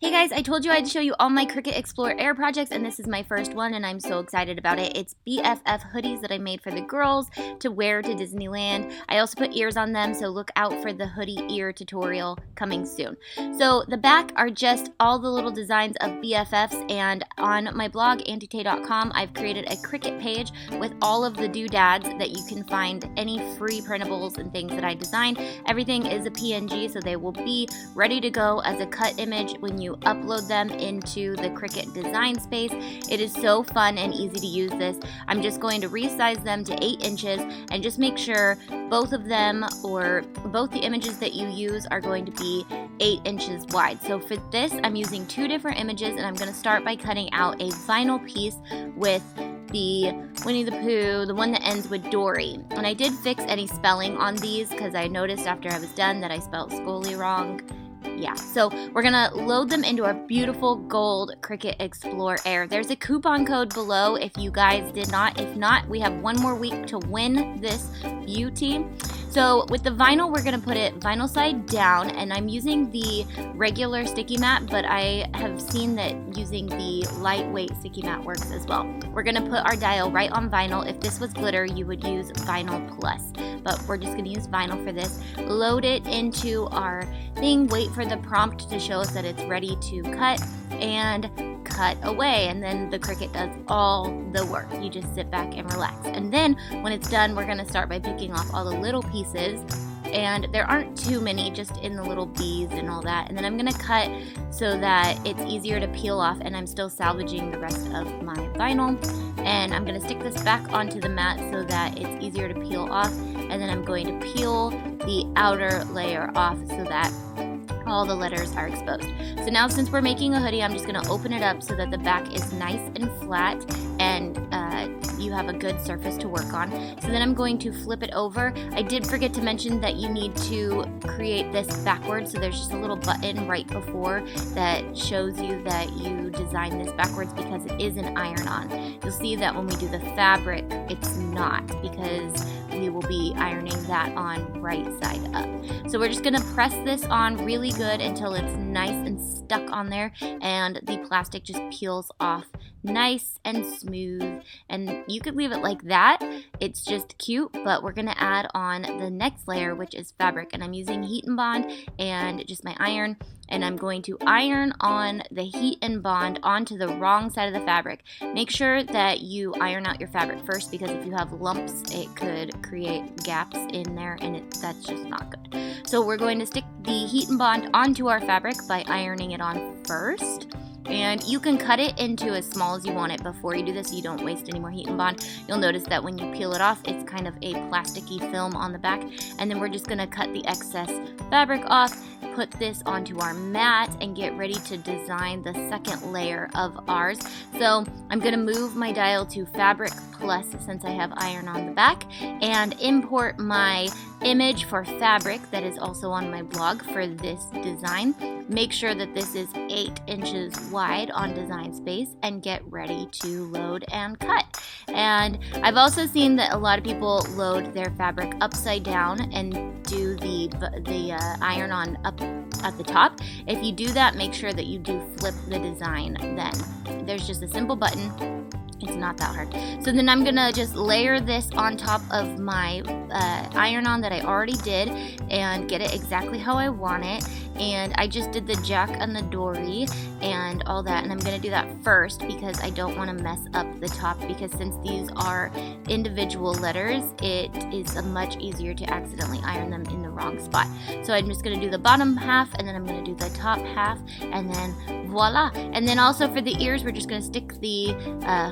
Hey guys, I told you I'd show you all my Cricut Explore Air projects, and this is my first one, and I'm so excited about it. It's BFF hoodies that I made for the girls to wear to Disneyland. I also put ears on them, so look out for the hoodie ear tutorial coming soon. So the back are just all the little designs of BFFs, and on my blog, antitay.com, I've created a Cricut page with all of the doodads that you can find any free printables and things that I designed. Everything is a PNG, so they will be ready to go as a cut image when you upload them into the Cricut design space. It is so fun and easy to use this. I'm just going to resize them to 8 inches and just make sure both of them, or both the images that you use, are going to be 8 inches wide. So for this, I'm using 2 different images, and I'm going to start by cutting out a vinyl piece with the Winnie the Pooh, the one that ends with Dory. And I did fix any spelling on these because I noticed after I was done that I spelled Scully wrong. Yeah, so we're gonna load them into our beautiful gold Cricut Explore Air. There's a coupon code below if you guys did not. If not, we have one more week to win this beauty. So with the vinyl, we're gonna put it vinyl side down, and I'm using the regular sticky mat, but I have seen that using the lightweight sticky mat works as well. We're gonna put our dial right on vinyl. If this was glitter, you would use vinyl plus, but we're just gonna use vinyl for this. Load it into our thing, wait for the prompt to show us that it's ready to cut, and cut away, and then the Cricut does all the work. You just sit back and relax. And then when it's done, we're gonna start by picking off all the little pieces, and there aren't too many, just in the little beads and all that. And then I'm gonna cut so that it's easier to peel off, and I'm still salvaging the rest of my vinyl. And I'm gonna stick this back onto the mat so that it's easier to peel off, and then I'm going to peel the outer layer off so that all the letters are exposed. So now, since we're making a hoodie, I'm just going to open it up so that the back is nice and flat, and you have a good surface to work on. So then I'm going to flip it over. I did forget to mention that you need to create this backwards, so there's just a little button right before that shows you that you designed this backwards because it is an iron-on. You'll see that when we do the fabric, it's not, because we will be ironing that on right side up. So we're just gonna press this on really good until it's nice and stuck on there, and the plastic just peels off nice and smooth. And you could leave it like that, it's just cute, but we're gonna add on the next layer, which is fabric, and I'm using heat and bond and just my iron, and I'm going to iron on the heat and bond onto the wrong side of the fabric. Make sure that you iron out your fabric first, because if you have lumps, it could create gaps in there, and that's just not good. So we're going to stick the heat and bond onto our fabric by ironing it on first. And you can cut it into as small as you want it before you do this so you don't waste any more heat and bond. You'll notice that when you peel it off, it's kind of a plasticky film on the back. And then we're just gonna cut the excess fabric off, put this onto our mat, and get ready to design the second layer of ours. So I'm gonna move my dial to fabric plus, since I have iron on the back, and import my image for fabric that is also on my blog for this design. Make sure that this is 8 inches wide on Design Space, and get ready to load and cut. And I've also seen that a lot of people load their fabric upside down and do the iron on up at the top. If you do that, make sure that you do flip the design then. There's just a simple button. It's not that hard. So then I'm gonna just layer this on top of my iron-on that I already did, and get it exactly how I want it. And I just did the Jack and the Dory and all that, and I'm gonna do that first because I don't want to mess up the top, because since these are individual letters, it is much easier to accidentally iron them in the wrong spot. So I'm just gonna do the bottom half, and then I'm gonna do the top half, and then voila. And then also for the ears, we're just gonna stick the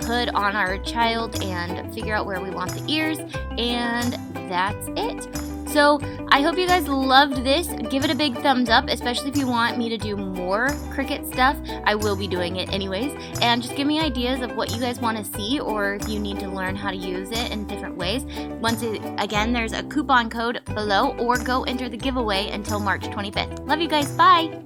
hood on our child and figure out where we want the ears, and that's it. So I hope you guys loved this. Give it a big thumbs up, especially if you want me to do more Cricut stuff. I will be doing it anyways. And just give me ideas of what you guys want to see, or if you need to learn how to use it in different ways. Again, there's a coupon code below, or go enter the giveaway until March 25th. Love you guys. Bye.